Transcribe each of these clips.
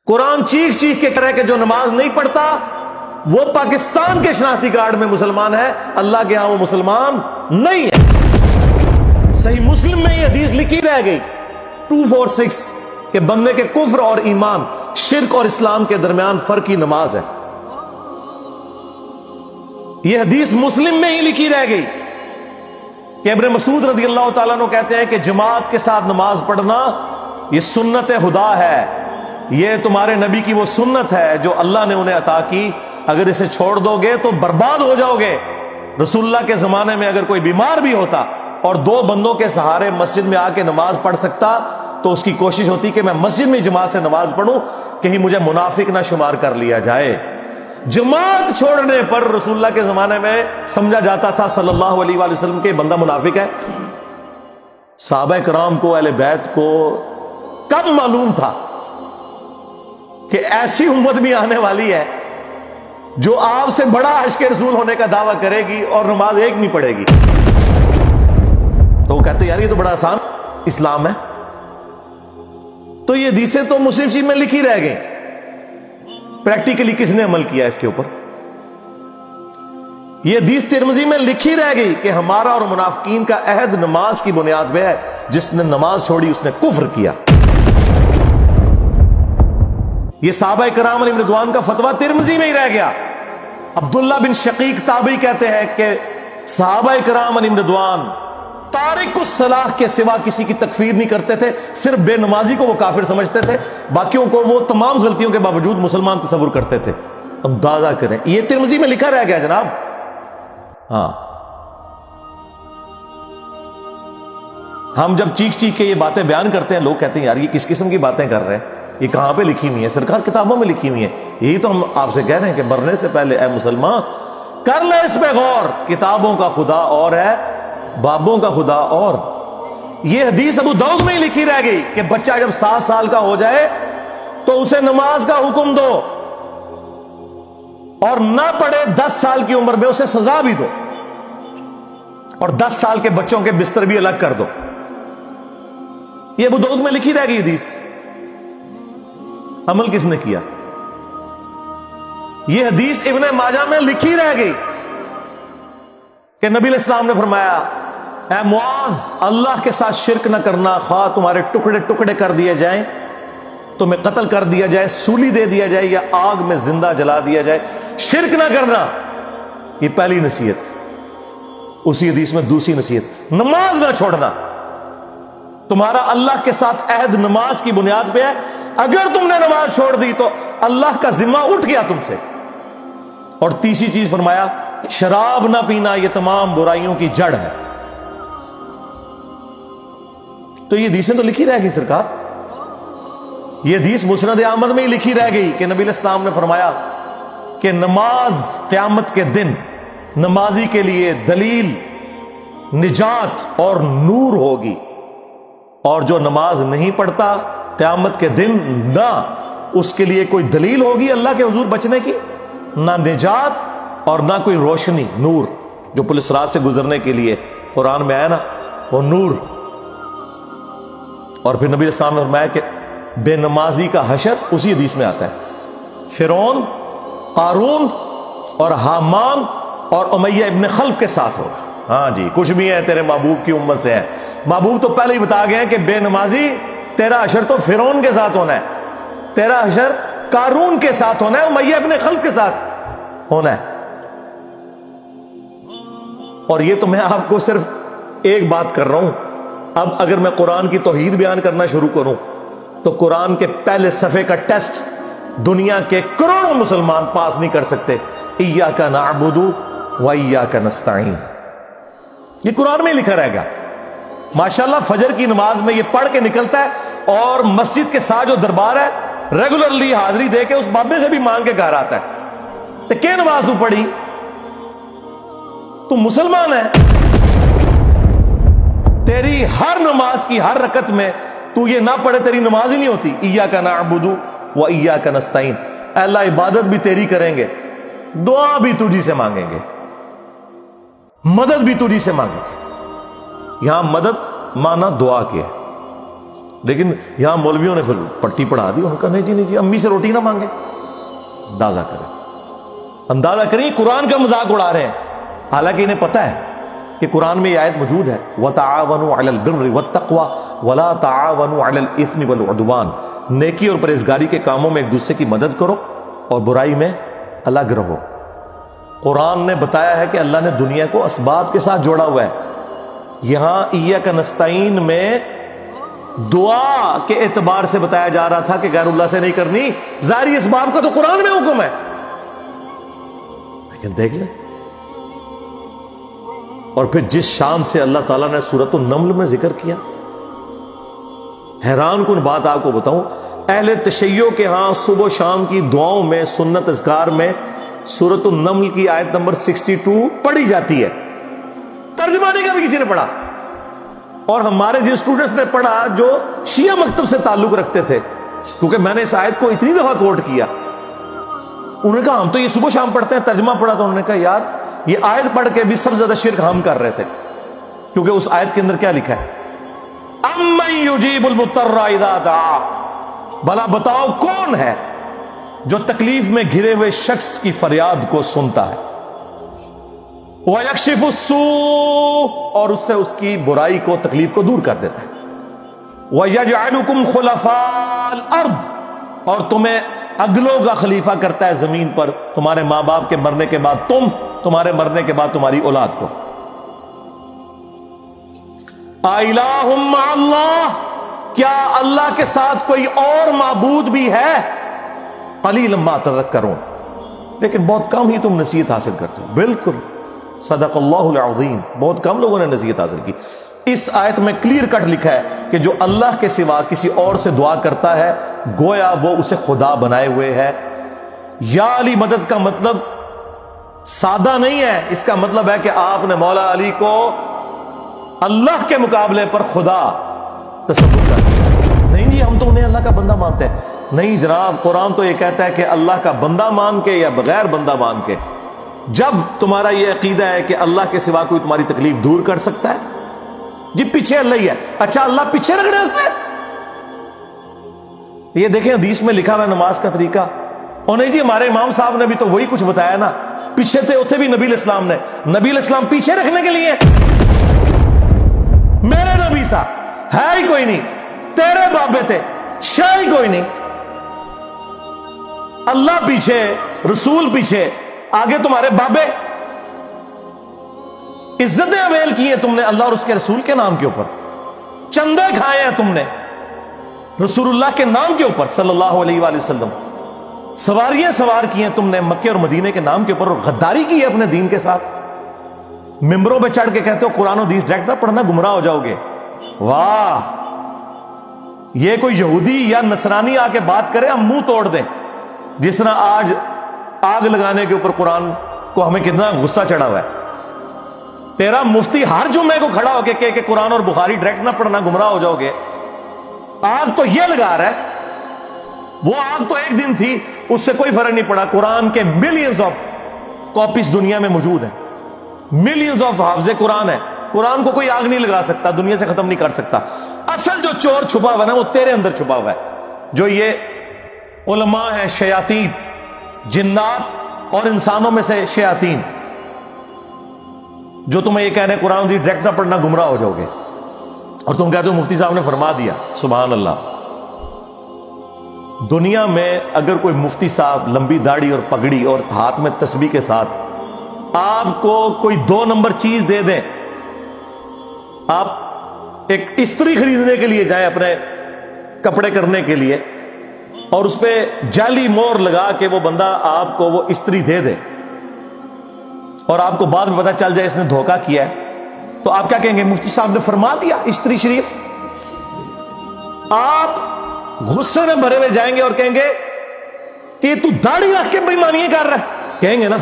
قرآن چیخ چیخ کے کرے کہ جو نماز نہیں پڑھتا وہ پاکستان کے شناختی کارڈ میں مسلمان ہے، اللہ کے ہاں وہ مسلمان نہیں ہے۔ صحیح مسلم میں یہ حدیث لکھی رہ گئی 246 کہ بندے کے کفر اور ایمان، شرک اور اسلام کے درمیان فرق کی نماز ہے۔ یہ حدیث مسلم میں ہی لکھی رہ گئی کہ ابن مسعود رضی اللہ تعالیٰ عنہ کہتے ہیں کہ جماعت کے ساتھ نماز پڑھنا یہ سنت خدا ہے، یہ تمہارے نبی کی وہ سنت ہے جو اللہ نے انہیں عطا کی، اگر اسے چھوڑ دو گے تو برباد ہو جاؤ گے۔ رسول اللہ کے زمانے میں اگر کوئی بیمار بھی ہوتا اور 2 بندوں کے سہارے مسجد میں آ کے نماز پڑھ سکتا تو اس کی کوشش ہوتی کہ میں مسجد میں جماعت سے نماز پڑھوں، کہیں مجھے منافق نہ شمار کر لیا جائے۔ جماعت چھوڑنے پر رسول اللہ کے زمانے میں سمجھا جاتا تھا صلی اللہ علیہ وآلہ وسلم کہ بندہ منافق ہے۔ صحابہ کرام کو، اہل بیت کو کب معلوم تھا کہ ایسی امت بھی آنے والی ہے جو آپ سے بڑا عشق رسول ہونے کا دعویٰ کرے گی اور نماز ایک نہیں پڑھے گی؟ تو وہ کہتے یار یہ تو بڑا آسان اسلام ہے۔ تو یہ حدیثیں تو مسلم شریف میں لکھی رہ گئی، پریکٹیکلی کس نے عمل کیا اس کے اوپر؟ یہ حدیث ترمذی میں لکھی رہ گئی کہ ہمارا اور منافقین کا عہد نماز کی بنیاد پہ ہے، جس نے نماز چھوڑی اس نے کفر کیا۔ یہ صحابہ کرام علیہ رضوان کا فتویٰ ترمذی میں ہی رہ گیا۔ عبداللہ بن شقیق تابعی کہتے ہیں کہ صحابہ کرام علیہ رضوان تارک الصلاح کے سوا کسی کی تکفیر نہیں کرتے تھے، صرف بے نمازی کو وہ کافر سمجھتے تھے، باقیوں کو وہ تمام غلطیوں کے باوجود مسلمان تصور کرتے تھے۔ اندازہ کریں، یہ ترمذی میں لکھا رہ گیا جناب۔ ہاں، ہم جب چیخ چیخ کے یہ باتیں بیان کرتے ہیں لوگ کہتے ہیں یار یہ کس قسم کی باتیں کر رہے ہیں، یہ کہاں پہ لکھی ہوئی ہے؟ سرکار کتابوں میں لکھی ہوئی ہے۔ یہی تو ہم آپ سے کہہ رہے ہیں کہ مرنے سے پہلے اے مسلمان کر لے اس پہ غور، کتابوں کا خدا اور ہے، بابوں کا خدا اور۔ یہ حدیث ابو داؤد میں ہی لکھی رہ گئی کہ بچہ جب 7 سال کا ہو جائے تو اسے نماز کا حکم دو، اور نہ پڑھے 10 سال کی عمر میں اسے سزا بھی دو، اور 10 سال کے بچوں کے بستر بھی الگ کر دو۔ یہ ابو داؤد میں لکھی رہ گئی حدیث، عمل کس نے کیا؟ یہ حدیث ابن ماجہ میں لکھی رہ گئی کہ نبی علیہ السلام نے فرمایا اے معاذ اللہ کے ساتھ شرک نہ کرنا، خواہ تمہارے ٹکڑے ٹکڑے کر دیے جائیں، تمہیں قتل کر دیا جائے، سولی دے دیا جائے یا آگ میں زندہ جلا دیا جائے، شرک نہ کرنا۔ یہ پہلی نصیحت۔ اسی حدیث میں دوسری نصیحت، نماز نہ چھوڑنا۔ تمہارا اللہ کے ساتھ عہد نماز کی بنیاد پہ ہے، اگر تم نے نماز چھوڑ دی تو اللہ کا ذمہ اٹھ گیا تم سے۔ اور تیسری چیز فرمایا شراب نہ پینا، یہ تمام برائیوں کی جڑ ہے۔ تو یہ حدیثیں تو لکھی رہ گئی سرکار۔ یہ حدیث مسند احمد میں ہی لکھی رہ گئی کہ نبی علیہ السلام نے فرمایا کہ نماز قیامت کے دن نمازی کے لیے دلیل، نجات اور نور ہوگی، اور جو نماز نہیں پڑھتا قیامت کے دن نہ اس کے لیے کوئی دلیل ہوگی اللہ کے حضور بچنے کی، نہ نجات اور نہ کوئی روشنی، نور جو پولیس رات سے گزرنے کے لیے قرآن میں آیا نا، وہ نور۔ اور پھر نبی علیہ السلام نے فرمایا کہ بے نمازی کا حشر اسی حدیث میں آتا ہے، فرعون، قارون اور حامان اور امیہ ابن خلف کے ساتھ ہوگا۔ ہاں جی، کچھ بھی ہے تیرے محبوب کی امت سے ہے۔ محبوب تو پہلے ہی بتا گئے ہیں کہ بے نمازی تیرا حشر تو فرعون کے ساتھ ہونا ہے، تیرا حشر قارون کے ساتھ ہونا ہے، امیہ ابن خلف کے ساتھ ہونا ہے۔ اور یہ تو میں آپ کو صرف ایک بات کر رہا ہوں، اب اگر میں قرآن کی توحید بیان کرنا شروع کروں تو قرآن کے پہلے صفحے کا ٹیسٹ دنیا کے کروڑوں مسلمان پاس نہیں کر سکتے۔ ایاک نعبد و ایاک نستعین، یہ قرآن میں لکھا رہے گا۔ ماشاءاللہ فجر کی نماز میں یہ پڑھ کے نکلتا ہے، اور مسجد کے ساتھ جو دربار ہے ریگولرلی حاضری دے کے اس بابے سے بھی مانگ کے گھر آتا ہے۔ تو کیا نماز تو پڑھی؟ تو مسلمان ہے، تیری ہر نماز کی ہر رکعت میں تو یہ نہ پڑھے تیری نماز ہی نہیں ہوتی۔ ایاک نعبد و ایاک نستعین، اے اللہ عبادت بھی تیری کریں گے، دعا بھی تجھی سے مانگیں گے، مدد بھی تجھی سے مانگیں گے۔ یہاں مدد مانا دعا کے، لیکن یہاں مولویوں نے پھر پٹی پڑھا دی، ان کا نہیں جی امی سے روٹی نہ مانگے. اندازہ کریں قرآن کا مذاق اڑا رہے ہیں، حالانکہ انہیں پتہ ہے کہ قرآن میں یہ آیت موجود ہے وَتَعَاوَنُوا عَلَى الْبِرِّ وَالتَّقْوَى وَلَا تَعَاوَنُوا عَلَى الْإِثْمِ وَالْعُدْوَانِ. نیکی اور پرہیزگاری کے کاموں میں ایک دوسرے کی مدد کرو اور برائی میں الگ رہو. قرآن نے بتایا ہے کہ اللہ نے دنیا کو اسباب کے ساتھ جوڑا ہوا ہے. یہاں ایاک نستعین میں دعا کے اعتبار سے بتایا جا رہا تھا کہ غیر اللہ سے نہیں کرنی، ظاہری اسباب کا تو قرآن میں حکم ہے. لیکن دیکھ لیں، اور پھر جس شان سے اللہ تعالیٰ نے سورۃ النمل میں ذکر کیا، حیران کن بات آپ کو بتاؤں، اہل تشیع کے ہاں صبح و شام کی دعاؤں میں، سنت اذکار میں سورۃ النمل کی آیت نمبر 62 پڑھی جاتی ہے. ترجمہ نہیں کبھی کسی نے پڑھا. اور ہمارے جن اسٹوڈنٹس نے پڑھا جو شیعہ مکتب سے تعلق رکھتے تھے، کیونکہ میں نے اس آیت کو اتنی دفعہ کوٹ کیا، انہوں نے کہا ہم تو یہ صبح شام پڑھتے ہیں، ترجمہ پڑھا تو انہوں نے کہا یار یہ آیت پڑھ کے بھی سب سے زیادہ شرک ہم کر رہے تھے، کیونکہ اس آیت کے اندر کیا لکھا ہے؟ اَمَّن يُجِيبُ الْمُضْطَرَّ إِذَا دَعَا. بھلا بتاؤ کون ہے جو تکلیف میں گھرے ہوئے شخص کی فریاد کو سنتا ہے، وَيَكْشِفُ السُّوءَ، اور اس سے اس کی برائی کو، تکلیف کو دور کر دیتا ہے، وَيَجْعَلُكُمْ خُلَفَاءَ الْأَرْضِ، اور تمہیں اگلوں کا خلیفہ کرتا ہے زمین پر، تمہارے ماں باپ کے مرنے کے بعد تم، تمہارے مرنے کے بعد تمہاری اولاد کو. اَإِلَٰهٌ مَّعَ اللَّهِ، کیا اللہ کے ساتھ کوئی اور معبود بھی ہے؟ قَلِيلًا مَّا تَذَكَّرُونَ، لیکن بہت کم ہی تم نصیحت حاصل کرتے ہو. بالکل صدق اللہ العظیم، بہت کم لوگوں نے نصیحت حاصل کی. اس آیت میں کلیئر کٹ لکھا ہے کہ جو اللہ کے سوا کسی اور سے دعا کرتا ہے گویا وہ اسے خدا بنائے ہوئے ہے. یا علی مدد کا مطلب سادہ نہیں ہے، اس کا مطلب ہے کہ آپ نے مولا علی کو اللہ کے مقابلے پر خدا تصور کر دیا. نہیں جی ہم تو انہیں اللہ کا بندہ مانتے ہیں. نہیں جناب، قرآن تو یہ کہتا ہے کہ اللہ کا بندہ مان کے یا بغیر بندہ مان کے. جب تمہارا یہ عقیدہ ہے کہ اللہ کے سوا کوئی تمہاری تکلیف دور کر سکتا ہے، جی پیچھے اللہ ہی ہے. اچھا اللہ پیچھے رکھ رہے ہیں؟ یہ دیکھیں حدیث میں لکھا ہوا ہے نماز کا طریقہ. اور نہیں جی ہمارے امام صاحب نے بھی تو وہی کچھ بتایا نا، پیچھے تھے اتنے بھی نبی علیہ السلام نے. نبی علیہ السلام پیچھے رکھنے کے لیے؟ میرے نبی صاحب ہے ہی کوئی نہیں، تیرے بابے تھے شے ہی کوئی نہیں. اللہ پیچھے، رسول پیچھے، آگے تمہارے بابے. عزتیں اویل کی ہیں تم نے اللہ اور اس کے رسول کے نام کے اوپر، چندے کھائے ہیں تم نے رسول اللہ کے نام کے اوپر صلی اللہ علیہ وآلہ وسلم. سواریاں سوار کی ہیں تم نے مکے اور مدینے کے نام کے اوپر، اور غداری کی ہے اپنے دین کے ساتھ. ممبروں پہ چڑھ کے کہتے ہو قرآن و حدیث ڈائریکٹ نہ پڑھنا، گمراہ ہو جاؤ گے. واہ، یہ کوئی یہودی یا نصرانی آ کے بات کرے ہم منہ توڑ دیں. جس طرح آج آگ لگانے کے اوپر قرآن کو ہمیں کتنا غصہ چڑھا ہوا ہے. تیرا مفتی ہر جمعے کو کھڑا ہو کے کہ قرآن اور بخاری ڈائریکٹ نہ پڑھنا، گمراہ ہو جاؤ گے. آگ تو یہ لگا رہا ہے، وہ آگ تو ایک دن تھی، اس سے کوئی فرق نہیں پڑا. قرآن کے ملینز آف کاپیز دنیا میں موجود ہیں، ملینز آف حافظ قرآن ہے. قرآن کو کوئی آگ نہیں لگا سکتا، دنیا سے ختم نہیں کر سکتا. اصل جو چور چھپا ہوا ہے نا وہ تیرے اندر چھپا ہوا ہے. جو یہ علماء ہیں، شیاطین، جنات اور انسانوں میں سے شیاطین، جو تمہیں یہ کہہ رہے ہیں قرآن حدیث ڈائریکٹ نہ پڑھنا، گمراہ ہو جاؤ گے. اور تم کہتے ہو مفتی صاحب نے فرما دیا. سبحان اللہ. دنیا میں اگر کوئی مفتی صاحب لمبی داڑھی اور پگڑی اور ہاتھ میں تسبیح کے ساتھ آپ کو کوئی 2 نمبر چیز دے دیں، آپ ایک استری خریدنے کے لیے جائیں اپنے کپڑے کرنے کے لیے، اور اس پہ جعلی مور لگا کے وہ بندہ آپ کو وہ استری دے دے، اور آپ کو بعد میں پتہ چل جائے اس نے دھوکہ کیا ہے، تو آپ کیا کہیں گے؟ مفتی صاحب نے فرما دیا استری شریف. آپ غصے میں بھرے ہوئے جائیں گے اور کہیں گے کہ تو داڑھی رکھ کے بےایمانیاں کر رہا ہے، کہیں گے نا.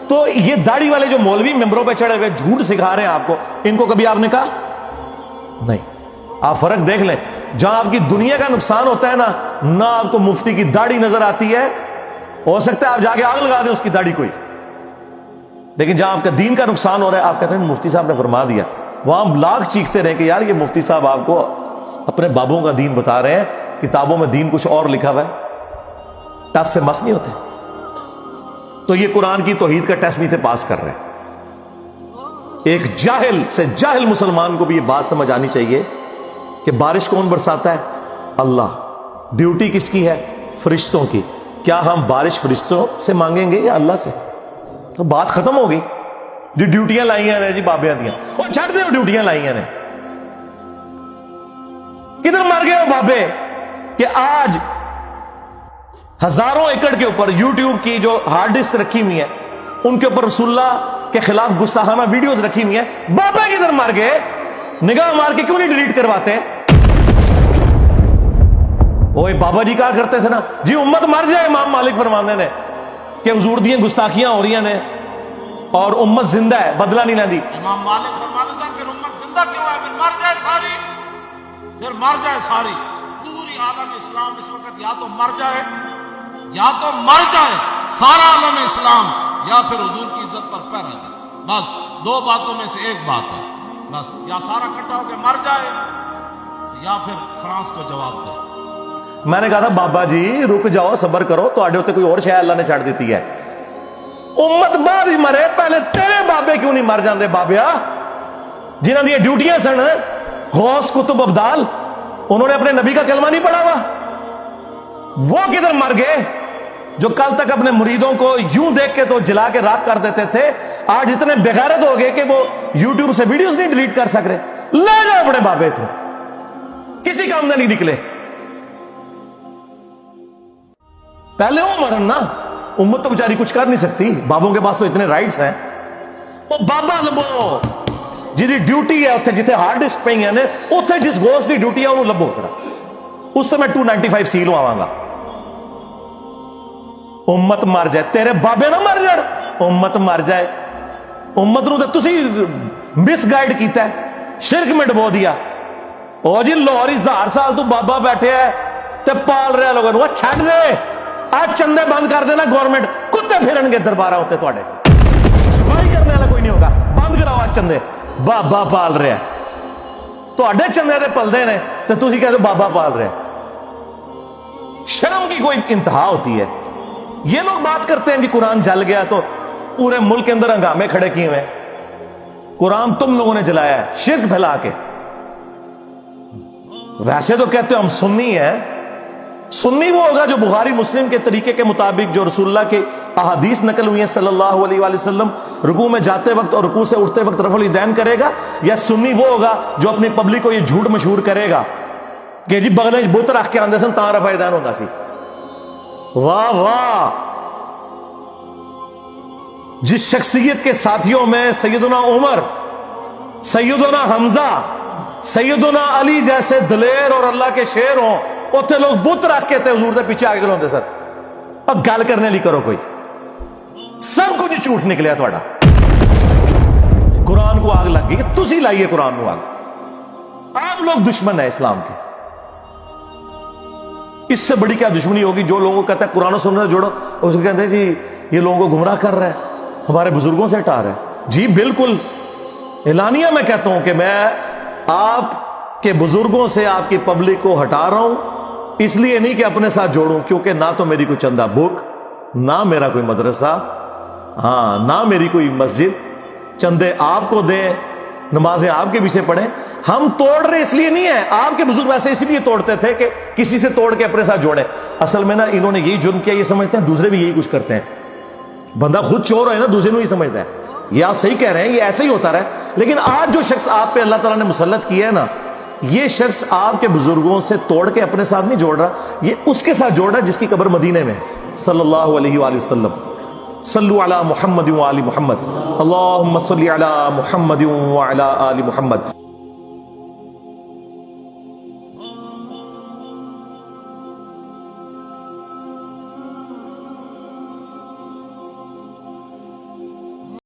تو یہ داڑھی والے جو مولوی ممبروں پہ چڑھے ہوئے جھوٹ سکھا رہے ہیں آپ کو، ان کو کبھی آپ نے کہا نہیں. آپ فرق دیکھ لیں، جہاں آپ کی دنیا کا نقصان ہوتا ہے نا، نہ آپ کو مفتی کی داڑھی نظر آتی ہے. ہو سکتا ہے آپ جا کے آگ لگا دیں اس کی داڑھی کوئی، لیکن جہاں آپ کا دین کا نقصان ہو رہا ہے آپ کہتے ہیں مفتی صاحب نے فرما دیا. وہاں لاکھ چیختے رہے کہ یار یہ مفتی صاحب آپ کو اپنے بابوں کا دین بتا رہے ہیں، کتابوں میں دین کچھ اور لکھا ہوا ہے، ٹس سے مس نہیں ہوتے. تو یہ قرآن کی توحید کا ٹیسٹ نہیں تھے پاس کر رہے. ایک جاہل سے جاہل مسلمان کو بھی یہ بات سمجھ آنی چاہیے کہ بارش کون برساتا ہے؟ اللہ. ڈیوٹی کس کی ہے؟ فرشتوں کی. کیا ہم بارش فرشتوں سے مانگیں گے یا اللہ سے؟ تو بات ختم ہو گئی. جو ڈیوٹیاں لائیاں نے جی بابیاں دیاں، وہ چھڑ دے، ڈیوٹیاں لائیاں نے. کدھر مر گئے وہ بابے کہ آج ہزاروں ایکڑ کے اوپر یوٹیوب کی جو ہارڈ ڈسک رکھی ہوئی ہے ان کے اوپر رسول اللہ کے خلاف گستاخانہ ویڈیوز رکھی ہوئی ہیں. بابا کدھر مر گئے؟ نگاہ مار کے کیوں نہیں ڈیلیٹ کرواتے؟ اوے بابا جی کہا کرتے تھے نا جی امت مر جائے، امام مالک فرماندے نے کہ حضور دیاں گستاخیاں ہو رہی ہیں اور امت زندہ ہے، بدلہ نہیں لیندی. امام مالک فرماتے ہیں پھر امت زندہ کیوں ہے؟ پھر مر جائے ساری، پھر مر جائے ساری. پوری عالم اسلام اس وقت یا تو مر جائے، یا تو مر جائے سارا عالم اسلام، یا پھر حضور کی عزت پر پہ رہ جائے. بس دو باتوں میں سے ایک بات ہے. بس یا سارا اکٹھا ہو کے مر جائے یا پھر فرانس کو جواب دے. میں نے کہا تھا بابا جی رک جاؤ، صبر کرو، تو آڈے ہوتے کوئی اور شے اللہ نے چھاڑ دیتی ہے. امت بعد ہی مرے، پہلے تیرے بابے کیوں نہیں مر جاندے بابیا جنہاں دی ڈیوٹیاں سن؟ غوث کتب ابدال، انہوں نے اپنے نبی کا کلمہ نہیں پڑھا ہوا؟ وہ کدھر مر گئے جو کل تک اپنے مریدوں کو یوں دیکھ کے تو جلا کے راکھ کر دیتے تھے، آج اتنے بغیرت ہو گئے کہ وہ یوٹیوب سے ویڈیوز نہیں ڈیلیٹ کر سک رہے. لے جاؤ اپنے بابے تو، کسی کام میں نہیں نکلے. پہلے وہ مرن نا، امت تو بیچاری کچھ کر نہیں سکتی، بابوں کے پاس تو اتنے رائٹس ہیں. وہ بابا لبو جی ڈیوٹی ہے اتنے جتنے ہارڈ ڈسک پہ ہیں اتنے جس گوشت کی ڈیوٹی ہے انہوں لبو اتنا، اس سے میں 295 سیل آواں گا. امت مر جائے، تیرے بابے نہ مر جائے، امت مر جائے. امت نو تو تسی مس گائیڈ کیتا ہے، شرک میں ڈبو دیا. او جی لاہور 1000 سال تو بابا بیٹھے ہے تے پال رہے لوگوں نو. چھڑ دے، آج چندے بند کر دینا گورنمنٹ، کتے پھرن گے دربارہ ہوتے تواڈے، صفائی کرنے والا کوئی نہیں ہوگا. بند کراؤ آج چندے، بابا پال رہے ہیں. تواڈے چندے تے پلدے نے تے تسی کہتے بابا پال رہے. شرم کی کوئی انتہا ہوتی ہے. یہ لوگ بات کرتے ہیں کہ قرآن جل گیا تو پورے ملک کے اندر ہنگامے کھڑے کیے ہوئے. قرآن تم لوگوں نے جلایا ہے شرک پھیلا کے. ویسے تو کہتے ہو ہم سنی ہیں. سنی وہ ہوگا جو بخاری مسلم کے طریقے کے مطابق جو رسول اللہ کے احادیث نقل ہوئی ہیں صلی اللہ علیہ وآلہ وسلم، رکوع میں جاتے وقت اور رکوع سے اٹھتے وقت رفع الیدین کرے گا. یا سنی وہ ہوگا جو اپنی پبلک کو یہ جھوٹ مشہور کرے گا کہ جی بغلے بت رکھ کے آندے سن تاں رفع الیدین ہوندا سی. واہ واہ. جس شخصیت کے ساتھیوں میں سیدنا عمر، سیدنا حمزہ، سیدنا علی جیسے دلیر اور اللہ کے شیر ہوں، اتنے لوگ بت رکھ کے تے حضور دے پیچھے آگے کھلوندے سر. اب گل کرنے لی کرو کوئی، سب کچھ جھوٹ نکلیا تھوڑا. قرآن کو آگ لگ گئی کہ تسی لائیے قرآن کو آگ. آپ لوگ دشمن ہیں اسلام کے. اس سے بڑی کیا دشمنی ہوگی جو لوگوں کو کہتا ہے قرآن و سنت سے جوڑو، اس کو کہتے ہیں جی یہ لوگوں کو گمراہ کر رہا ہے، ہمارے بزرگوں سے ہٹا رہا ہے. جی بالکل اعلانیہ میں کہتا ہوں کہ میں آپ کے بزرگوں سے آپ کی پبلک کو ہٹا رہا ہوں، اس لیے نہیں کہ اپنے ساتھ جوڑوں، کیونکہ نہ تو میری کوئی چندہ بک، نہ میرا کوئی مدرسہ، ہاں نہ میری کوئی مسجد. چندے آپ کو دیں، نمازیں آپ کے پیچھے پڑھیں. ہم توڑ رہے اس لیے نہیں ہے، آپ کے بزرگ ویسے اسی لیے توڑتے تھے کہ کسی سے توڑ کے اپنے ساتھ جوڑے. اصل میں نا انہوں نے یہی جرم کیا، یہ سمجھتے ہیں دوسرے بھی یہی کچھ کرتے ہیں. بندہ خود چور ہے نا، دوسرے کو ہی سمجھتا ہے. یہ آپ صحیح کہہ رہے ہیں، یہ ایسے ہی ہوتا رہا ہے. لیکن آج جو شخص آپ پہ اللہ تعالیٰ نے مسلط کیا ہے نا، یہ شخص آپ کے بزرگوں سے توڑ کے اپنے ساتھ نہیں جوڑ رہا، یہ اس کے ساتھ جوڑ رہا ہے جس کی قبر مدینے میں صلی اللہ علیہ وآلہ وسلم. صلو علی محمد وآل محمد، اللہم صلی علی محمد وعلی آل محمد.